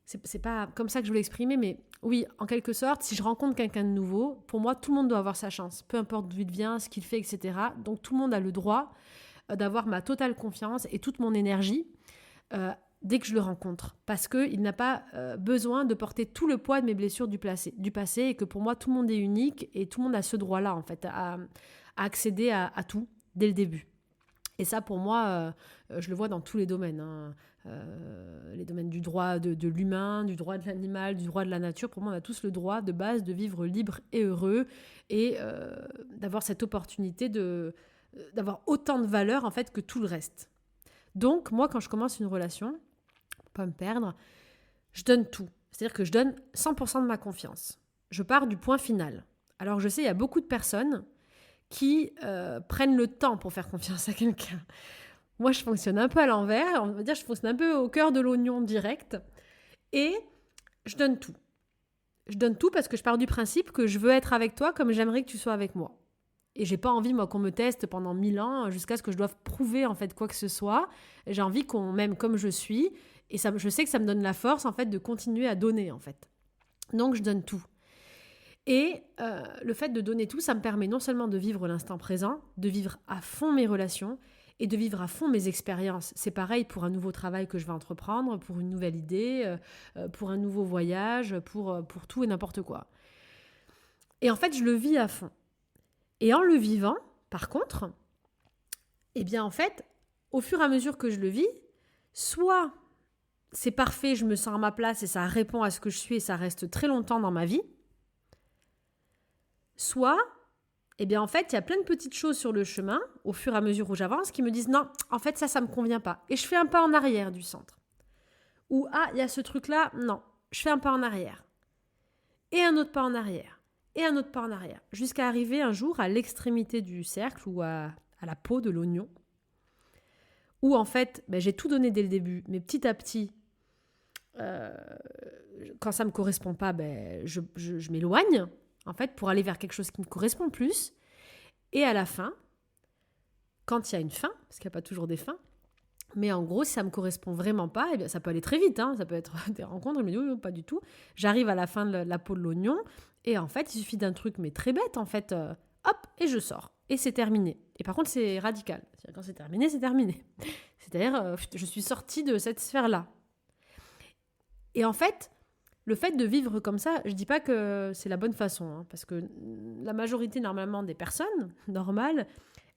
c'est pas comme ça que je veux l'exprimer, mais oui, en quelque sorte, si je rencontre quelqu'un de nouveau, pour moi, tout le monde doit avoir sa chance. Peu importe d'où il vient, ce qu'il fait, etc. Donc, tout le monde a le droit d'avoir ma totale confiance et toute mon énergie dès que je le rencontre. Parce qu'il n'a pas besoin de porter tout le poids de mes blessures du passé et que pour moi, tout le monde est unique et tout le monde a ce droit-là, en fait, à accéder à tout dès le début. Et ça, pour moi, je le vois dans tous les domaines. Les domaines du droit de l'humain, du droit de l'animal, du droit de la nature. Pour moi, on a tous le droit de base de vivre libre et heureux et d'avoir cette opportunité d'avoir autant de valeur en fait que tout le reste. Donc, moi, quand je commence une relation, pour pas me perdre, je donne tout. C'est-à-dire que je donne 100% de ma confiance. Je pars du point final. Alors, je sais, il y a beaucoup de personnes qui prennent le temps pour faire confiance à quelqu'un. Moi, je fonctionne un peu à l'envers. On va dire, je fonctionne un peu au cœur de l'oignon direct. Et je donne tout. Je donne tout parce que je pars du principe que je veux être avec toi comme j'aimerais que tu sois avec moi. Et j'ai pas envie, moi, qu'on me teste pendant 1000 ans jusqu'à ce que je doive prouver, en fait, quoi que ce soit. J'ai envie qu'on m'aime comme je suis. Et ça, je sais que ça me donne la force, en fait, de continuer à donner, en fait. Donc, je donne tout. Et le fait de donner tout, ça me permet non seulement de vivre l'instant présent, de vivre à fond mes relations et de vivre à fond mes expériences. C'est pareil pour un nouveau travail que je vais entreprendre, pour une nouvelle idée, pour un nouveau voyage, pour tout et n'importe quoi. Et en fait, je le vis à fond. Et en le vivant, par contre, eh bien en fait, au fur et à mesure que je le vis, soit c'est parfait, je me sens à ma place et ça répond à ce que je suis et ça reste très longtemps dans ma vie, soit, eh bien en fait, il y a plein de petites choses sur le chemin, au fur et à mesure où j'avance, qui me disent non, en fait ça me convient pas. Et je fais un pas en arrière du centre. Ou ah, il y a ce truc-là, non, je fais un pas en arrière. Et un autre pas en arrière. Et un autre pas en arrière. Jusqu'à arriver un jour à l'extrémité du cercle ou à la peau de l'oignon. Où en fait, j'ai tout donné dès le début, mais petit à petit, quand ça ne me correspond pas, je m'éloigne. En fait, pour aller vers quelque chose qui me correspond plus. Et à la fin, quand il y a une fin, parce qu'il n'y a pas toujours des fins, mais en gros, si ça ne me correspond vraiment pas, eh bien, ça peut aller très vite. Ça peut être des rencontres, mais non, pas du tout. J'arrive à la fin de la peau de l'oignon, et en fait, il suffit d'un truc, mais très bête, en fait. Hop, et je sors. Et c'est terminé. Et par contre, c'est radical. C'est-à-dire, quand c'est terminé, c'est terminé. C'est-à-dire, je suis sortie de cette sphère-là. Et en fait, le fait de vivre comme ça, je ne dis pas que c'est la bonne façon, parce que la majorité, normalement, des personnes normales,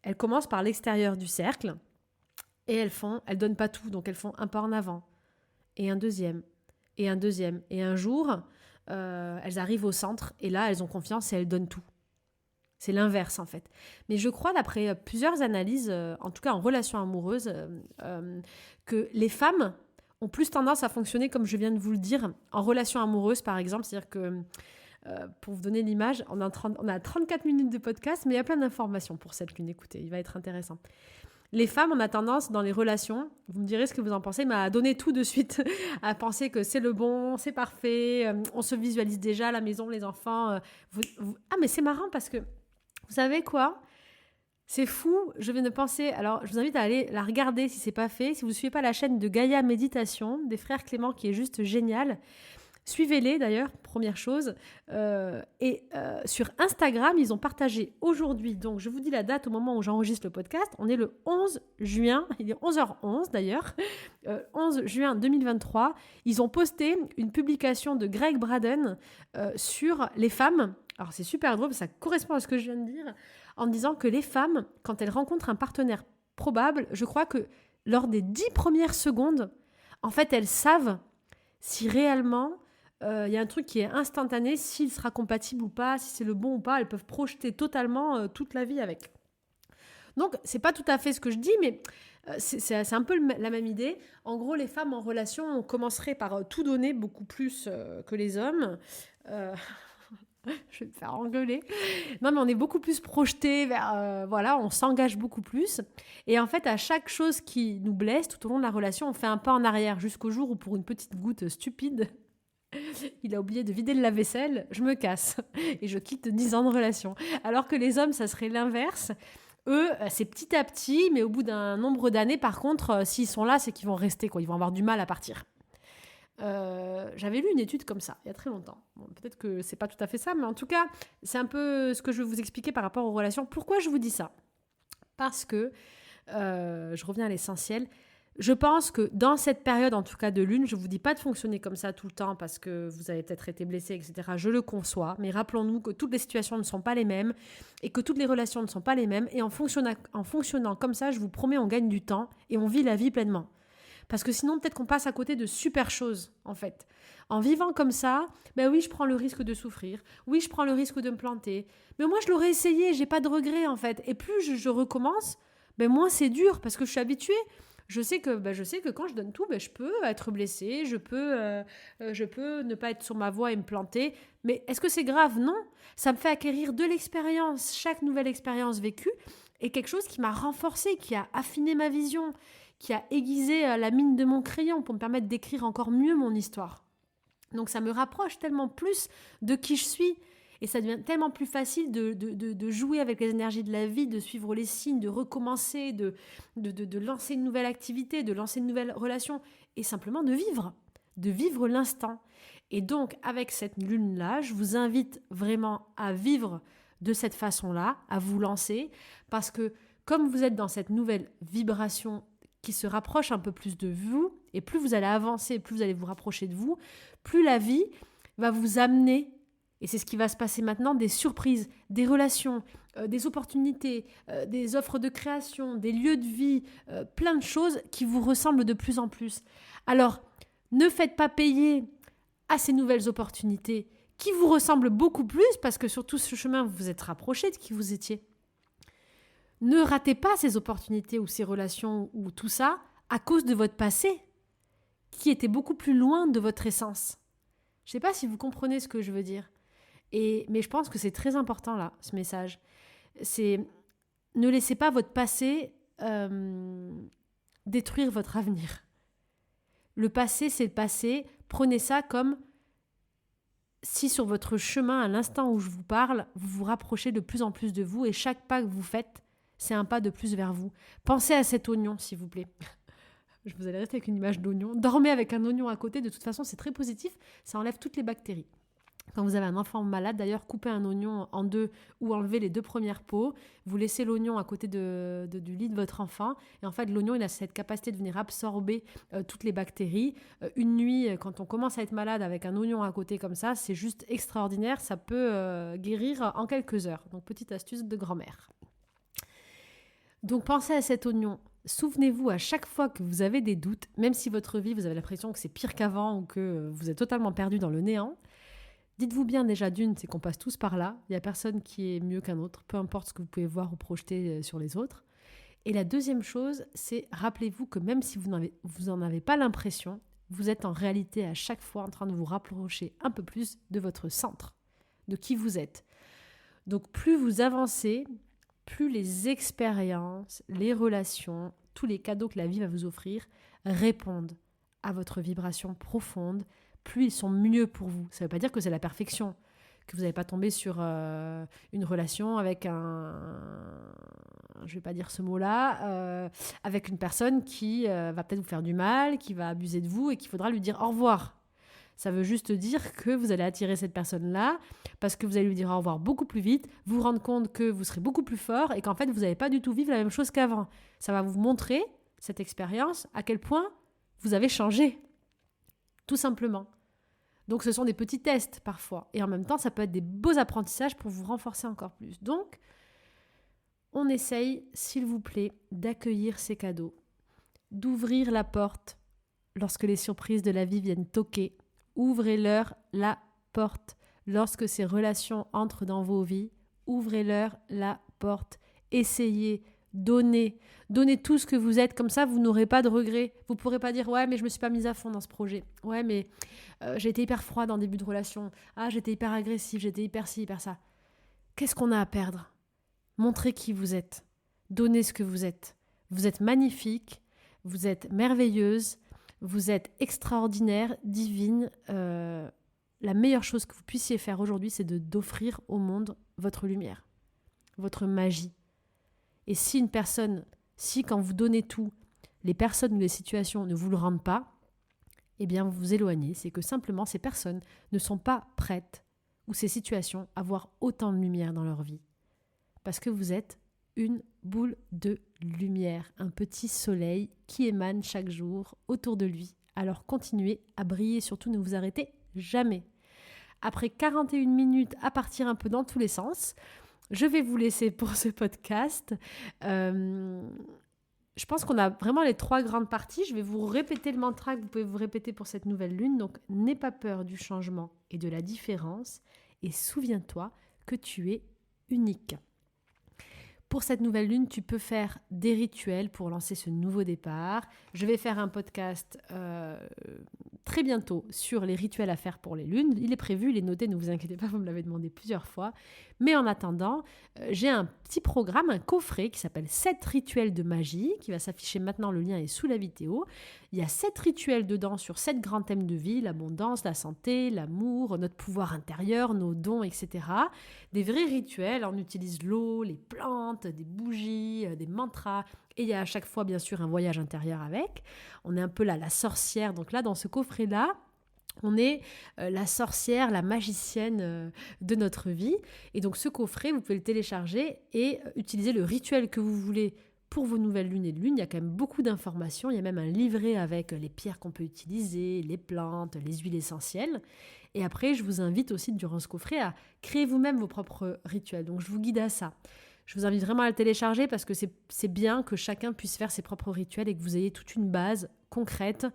elles commencent par l'extérieur du cercle et elles donnent pas tout, donc elles font un pas en avant et un deuxième et un deuxième. Et un jour, elles arrivent au centre et là, elles ont confiance et elles donnent tout. C'est l'inverse, en fait. Mais je crois, d'après plusieurs analyses, en tout cas en relation amoureuse, que les femmes ont plus tendance à fonctionner comme je viens de vous le dire, en relation amoureuse par exemple, c'est-à-dire que, pour vous donner l'image, on a 34 minutes de podcast, mais il y a plein d'informations pour celles qui l'écoutent, il va être intéressant. Les femmes, on a tendance dans les relations, vous me direz ce que vous en pensez, mais à donner tout de suite, à penser que c'est le bon, c'est parfait, on se visualise déjà, la maison, les enfants. Ah mais c'est marrant parce que, vous savez quoi ? C'est fou, je viens de penser, alors je vous invite à aller la regarder si c'est pas fait, si vous ne suivez pas la chaîne de Gaïa Méditation, des frères Clément qui est juste génial. Suivez-les d'ailleurs, première chose. Sur Instagram, ils ont partagé aujourd'hui, donc je vous dis la date au moment où j'enregistre le podcast, on est le 11 juin, il est 11h11 d'ailleurs, 11 juin 2023, ils ont posté une publication de Greg Braden sur les femmes. Alors c'est super drôle, ça correspond à ce que je viens de dire, en disant que les femmes, quand elles rencontrent un partenaire probable, je crois que lors des 10 premières secondes, en fait, elles savent si réellement il y a un truc qui est instantané, s'il sera compatible ou pas, si c'est le bon ou pas, elles peuvent projeter totalement toute la vie avec. Donc, c'est pas tout à fait ce que je dis, mais c'est un peu la même idée. En gros, les femmes en relation, on commencerait par tout donner beaucoup plus que les hommes. Je vais me faire engueuler. Non, mais on est beaucoup plus projeté vers... voilà, on s'engage beaucoup plus. Et en fait, à chaque chose qui nous blesse tout au long de la relation, on fait un pas en arrière jusqu'au jour où, pour une petite goutte stupide, il a oublié de vider le lave-vaisselle, je me casse et je quitte 10 ans de relation. Alors que les hommes, ça serait l'inverse. Eux, c'est petit à petit, mais au bout d'un nombre d'années, par contre, s'ils sont là, c'est qu'ils vont rester, quoi. Ils vont avoir du mal à partir. J'avais lu une étude comme ça, il y a très longtemps. Bon, peut-être que c'est pas tout à fait ça, mais en tout cas, c'est un peu ce que je veux vous expliquer par rapport aux relations. Pourquoi je vous dis ça ? Parce que, je reviens à l'essentiel, je pense que dans cette période, en tout cas de lune, je ne vous dis pas de fonctionner comme ça tout le temps parce que vous avez peut-être été blessé, etc. Je le conçois, mais rappelons-nous que toutes les situations ne sont pas les mêmes et que toutes les relations ne sont pas les mêmes. Et en fonctionnant comme ça, je vous promets, on gagne du temps et on vit la vie pleinement. Parce que sinon, peut-être qu'on passe à côté de super choses, en fait. En vivant comme ça, ben oui, je prends le risque de souffrir. Oui, je prends le risque de me planter. Mais moi, je l'aurais essayé, j'ai pas de regrets, en fait. Et plus je recommence, ben moins c'est dur parce que je suis habituée. Je sais que quand je donne tout, je peux être blessée, je peux ne pas être sur ma voie et me planter. Mais est-ce que c'est grave ? Non. Ça me fait acquérir de l'expérience. Chaque nouvelle expérience vécue est quelque chose qui m'a renforcée, qui a affiné ma vision, qui a aiguisé la mine de mon crayon pour me permettre d'écrire encore mieux mon histoire. Donc ça me rapproche tellement plus de qui je suis. Et ça devient tellement plus facile de jouer avec les énergies de la vie, de suivre les signes, de recommencer, de lancer une nouvelle activité, de lancer une nouvelle relation et simplement de vivre l'instant. Et donc, avec cette lune-là, je vous invite vraiment à vivre de cette façon-là, à vous lancer, parce que comme vous êtes dans cette nouvelle vibration qui se rapproche un peu plus de vous, et plus vous allez avancer, plus vous allez vous rapprocher de vous, plus la vie va vous amener. Et c'est ce qui va se passer maintenant, des surprises, des relations, des opportunités, des offres de création, des lieux de vie, plein de choses qui vous ressemblent de plus en plus. Alors, ne faites pas payer à ces nouvelles opportunités qui vous ressemblent beaucoup plus parce que sur tout ce chemin, vous vous êtes rapprochés de qui vous étiez. Ne ratez pas ces opportunités ou ces relations ou tout ça à cause de votre passé qui était beaucoup plus loin de votre essence. Je ne sais pas si vous comprenez ce que je veux dire. Mais je pense que c'est très important là, ce message. C'est ne laissez pas votre passé détruire votre avenir. Le passé, c'est le passé. Prenez ça comme si sur votre chemin, à l'instant où je vous parle, vous vous rapprochez de plus en plus de vous et chaque pas que vous faites, c'est un pas de plus vers vous. Pensez à cet oignon, s'il vous plaît. Je vous allez rester avec une image d'oignon. Dormez avec un oignon à côté. De toute façon, c'est très positif. Ça enlève toutes les bactéries. Quand vous avez un enfant malade, d'ailleurs, coupez un oignon en deux ou enlevez les 2 premières peaux. Vous laissez l'oignon à côté du lit de votre enfant. Et en fait, l'oignon, il a cette capacité de venir absorber toutes les bactéries. Une nuit, quand on commence à être malade avec un oignon à côté comme ça, c'est juste extraordinaire. Ça peut guérir en quelques heures. Donc, petite astuce de grand-mère. Donc, pensez à cet oignon. Souvenez-vous à chaque fois que vous avez des doutes, même si votre vie, vous avez l'impression que c'est pire qu'avant ou que vous êtes totalement perdu dans le néant, dites-vous bien déjà d'une, c'est qu'on passe tous par là. Il n'y a personne qui est mieux qu'un autre, peu importe ce que vous pouvez voir ou projeter sur les autres. Et la deuxième chose, c'est rappelez-vous que même si vous n'en avez pas l'impression, vous êtes en réalité à chaque fois en train de vous rapprocher un peu plus de votre centre, de qui vous êtes. Donc plus vous avancez, plus les expériences, les relations, tous les cadeaux que la vie va vous offrir répondent à votre vibration profonde, plus ils sont mieux pour vous. Ça ne veut pas dire que c'est la perfection, que vous n'allez pas tomber sur une relation avec un je vais pas dire ce mot-là, avec une personne qui va peut-être vous faire du mal, qui va abuser de vous et qu'il faudra lui dire au revoir. Ça veut juste dire que vous allez attirer cette personne-là parce que vous allez lui dire au revoir beaucoup plus vite, vous rendre compte que vous serez beaucoup plus fort et qu'en fait, vous n'allez pas du tout vivre la même chose qu'avant. Ça va vous montrer, cette expérience, à quel point vous avez changé. Tout simplement. Donc, ce sont des petits tests parfois. Et en même temps, ça peut être des beaux apprentissages pour vous renforcer encore plus. Donc, on essaye, s'il vous plaît, d'accueillir ces cadeaux, d'ouvrir la porte lorsque les surprises de la vie viennent toquer. Ouvrez-leur la porte. Lorsque ces relations entrent dans vos vies, ouvrez-leur la porte. Essayez, donnez tout ce que vous êtes. Comme ça, vous n'aurez pas de regrets. Vous ne pourrez pas dire « Ouais, mais je ne me suis pas mise à fond dans ce projet. Ouais, mais j'ai été hyper froide en début de relation. Ah, j'étais hyper agressive, j'étais hyper ci, hyper ça. » Qu'est-ce qu'on a à perdre ? Montrez qui vous êtes. Donnez ce que vous êtes. Vous êtes magnifique. Vous êtes merveilleuse. Vous êtes extraordinaire, divine. La meilleure chose que vous puissiez faire aujourd'hui, c'est d'offrir au monde votre lumière, votre magie. Et si quand vous donnez tout, les personnes ou les situations ne vous le rendent pas, eh bien vous vous éloignez. C'est que simplement ces personnes ne sont pas prêtes, ou ces situations, à voir autant de lumière dans leur vie. Parce que vous êtes une boule de lumière, un petit soleil qui émane chaque jour autour de lui. Alors continuez à briller, surtout ne vous arrêtez jamais. Après 41 minutes à partir un peu dans tous les sens, je vais vous laisser pour ce podcast. Je pense qu'on a vraiment les 3 grandes parties. Je vais vous répéter le mantra que vous pouvez vous répéter pour cette nouvelle lune. Donc, n'aie pas peur du changement et de la différence et souviens-toi que tu es unique. Pour cette nouvelle lune, tu peux faire des rituels pour lancer ce nouveau départ. Je vais faire un podcast très bientôt sur les rituels à faire pour les lunes. Il est prévu, il est noté, ne vous inquiétez pas, vous me l'avez demandé plusieurs fois. Mais en attendant, j'ai un petit programme, un coffret qui s'appelle 7 rituels de magie, qui va s'afficher maintenant, le lien est sous la vidéo. Il y a 7 rituels dedans sur 7 grands thèmes de vie, l'abondance, la santé, l'amour, notre pouvoir intérieur, nos dons, etc. Des vrais rituels, on utilise l'eau, les plantes, des bougies, des mantras, et il y a à chaque fois bien sûr un voyage intérieur avec. On est un peu là la sorcière, donc là dans ce coffret-là, on est la sorcière, la magicienne de notre vie. Et donc ce coffret, vous pouvez le télécharger et utiliser le rituel que vous voulez pour vos nouvelles lunes et de lune. Il y a quand même beaucoup d'informations. Il y a même un livret avec les pierres qu'on peut utiliser, les plantes, les huiles essentielles. Et après, je vous invite aussi durant ce coffret à créer vous-même vos propres rituels. Donc je vous guide à ça. Je vous invite vraiment à le télécharger parce que c'est bien que chacun puisse faire ses propres rituels et que vous ayez toute une base concrète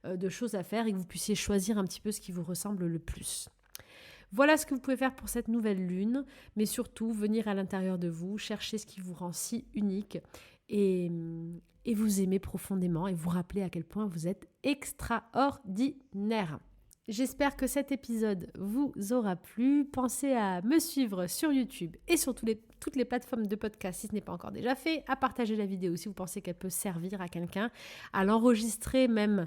de choses à faire et que vous puissiez choisir un petit peu ce qui vous ressemble le plus. Voilà ce que vous pouvez faire pour cette nouvelle lune, mais surtout venir à l'intérieur de vous, chercher ce qui vous rend si unique et vous aimer profondément et vous rappeler à quel point vous êtes extraordinaire. J'espère que cet épisode vous aura plu. Pensez à me suivre sur YouTube et sur toutes les plateformes de podcast si ce n'est pas encore déjà fait, à partager la vidéo si vous pensez qu'elle peut servir à quelqu'un, à l'enregistrer même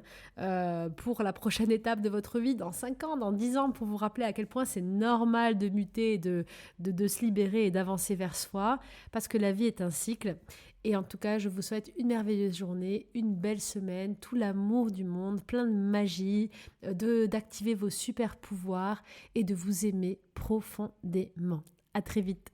pour la prochaine étape de votre vie, dans 5 ans, dans 10 ans, pour vous rappeler à quel point c'est normal de muter, de se libérer et d'avancer vers soi, parce que la vie est un cycle. Et en tout cas, je vous souhaite une merveilleuse journée, une belle semaine, tout l'amour du monde, plein de magie, d'activer vos super pouvoirs et de vous aimer profondément. À très vite.